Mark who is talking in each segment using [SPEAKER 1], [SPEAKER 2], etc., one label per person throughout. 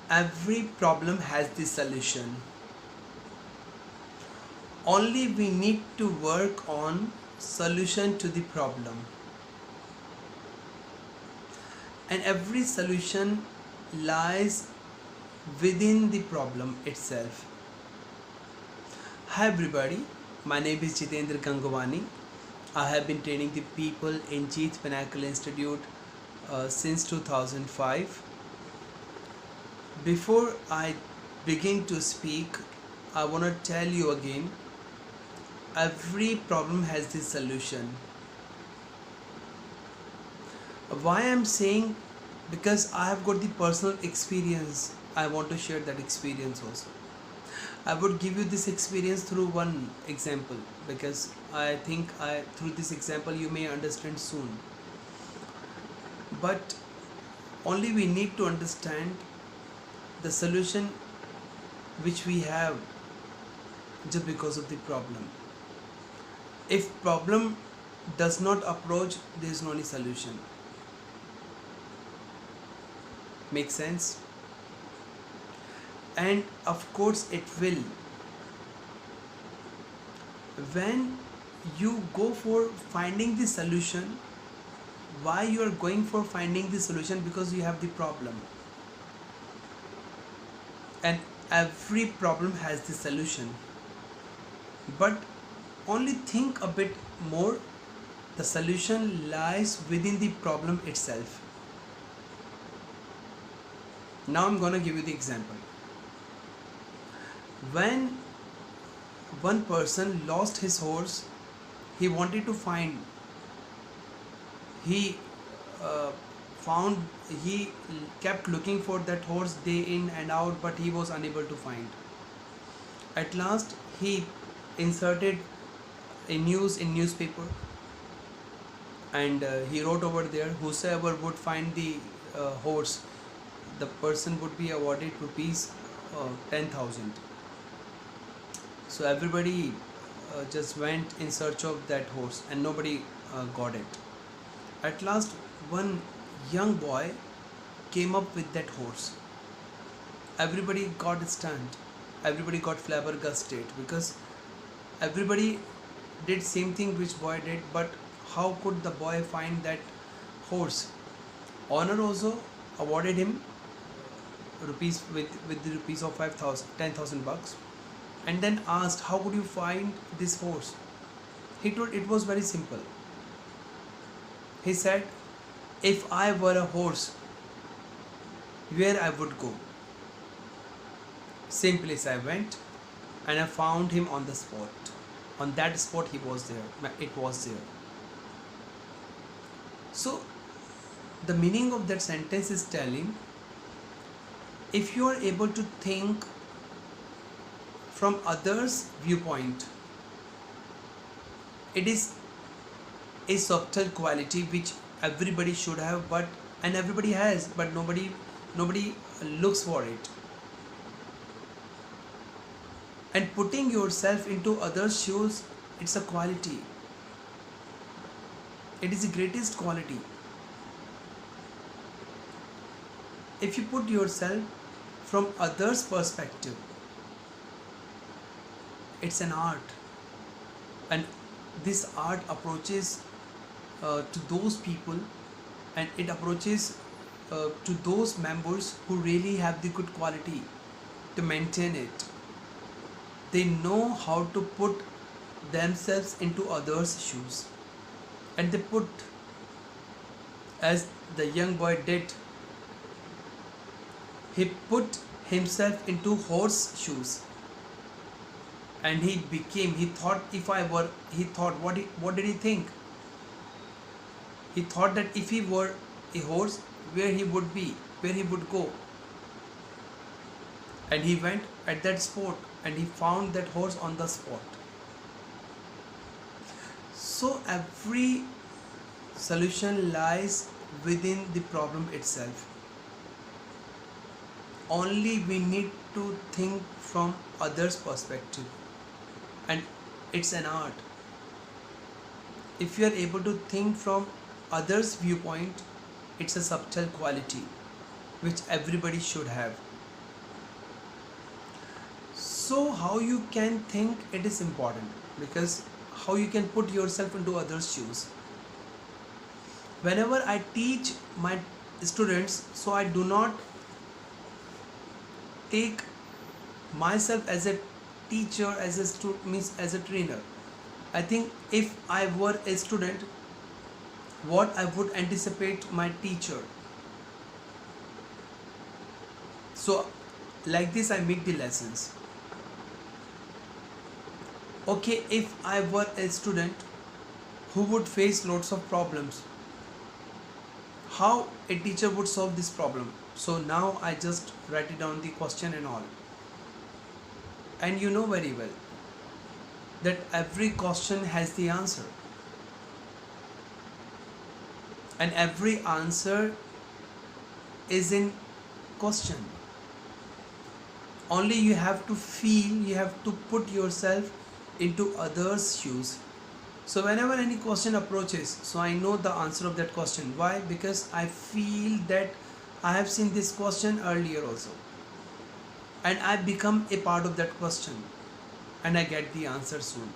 [SPEAKER 1] Every problem has the solution. Only we need to work on solution to the problem. And every solution lies within the problem itself. Hi everybody, my name is Jitendra Gangwani. I have been training the people in Jeet Pinnacle Institute since 2005. Before I begin to speak, I want to tell you again, every problem has the solution. Why I'm saying, because I have got the personal experience, I want to share that experience also. I would give you this experience through one example, because I think through this example you may understand soon. But only we need to understand the solution which we have just because of the problem. If problem does not approach, there is no any solution. Make sense? And of course it will. When you go for finding the solution, why you are going for finding the solution? Because you have the problem. And every problem has the solution. But only think a bit more, the solution lies within the problem itself. Now I'm gonna give you the example. When one person lost his horse, he wanted to find, he he kept looking for that horse day in and out, but he was unable to find. At last he inserted a news in newspaper, and he wrote over there, whosoever would find the horse, the person would be awarded rupees 10,000. So everybody just went in search of that horse, and nobody got it. At last one young boy came up with that horse. Everybody got stunned, everybody got flabbergasted, because everybody did same thing which boy did, but how could the boy find that horse? Honor also awarded him rupees with the rupees of 5,000, 10,000 bucks, and then asked, how could you find this horse? He told it was very simple. He said, if I were a horse, where I would go? Same place I went, and I found him on the spot. On that spot he was there. It was there. So the meaning of that sentence is telling, if you are able to think from others' viewpoint, it is a subtle quality which everybody should have, and everybody has, but nobody looks for it. And putting yourself into others' shoes, it's a quality. It is the greatest quality. If you put yourself from others' perspective, it's an art, and this art approaches to those people, and it approaches to those members who really have the good quality to maintain it. They know how to put themselves into others' shoes, and they put, as the young boy did, he put himself into horse shoes, and he thought, if I were, he thought, what did he think? He thought that if he were a horse, where he would be, where he would go. And he went at that spot, and he found that horse on the spot. So every solution lies within the problem itself. Only we need to think from others' perspective, and it's an art. If you are able to think from others' viewpoint, it's a subtle quality which everybody should have. So how you can think it is important, because how you can put yourself into others' shoes. Whenever I teach my students, so I do not take myself as a teacher, as a means as a trainer. I think if I were a student, what I would anticipate my teacher. So like this I make the lessons. Okay, if I were a student who would face lots of problems, how a teacher would solve this problem. So now I just write it down the question and all. And you know very well that every question has the answer. And every answer is in question. Only you have to feel, you have to put yourself into others' shoes. So whenever any question approaches, so I know the answer of that question. Why? Because I feel that I have seen this question earlier also, and I become a part of that question, and I get the answer soon.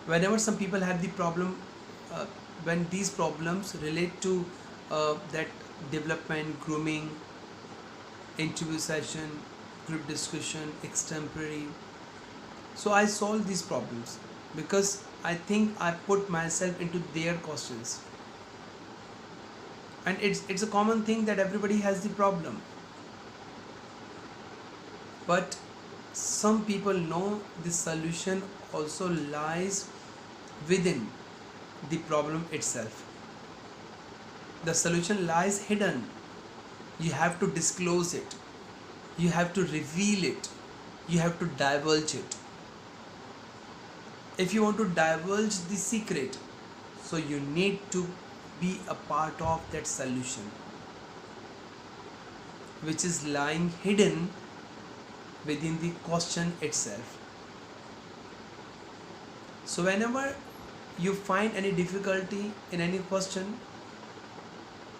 [SPEAKER 1] Whenever some people have the problem, when these problems relate to that development, grooming, interview session, group discussion, extemporary, so I solve these problems because I think I put myself into their questions. And it's a common thing that everybody has the problem, but some people know the solution also lies within the problem itself. The solution lies hidden. You have to disclose it, you have to reveal it, you have to divulge it. If you want to divulge the secret, so you need to be a part of that solution which is lying hidden within the question itself. So whenever you find any difficulty in any question,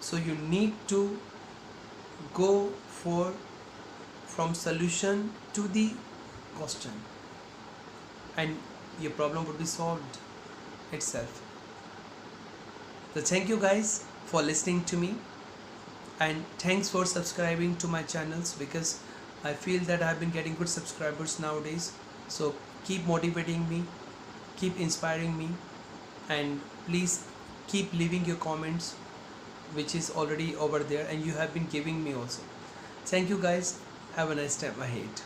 [SPEAKER 1] so you need to go for from solution to the question, and your problem would be solved itself. So thank you guys for listening to me, and thanks for subscribing to my channels, because I feel that I've been getting good subscribers nowadays. So keep motivating me, keep inspiring me, and please keep leaving your comments, which is already over there, and you have been giving me also. Thank you guys. Have a nice time ahead.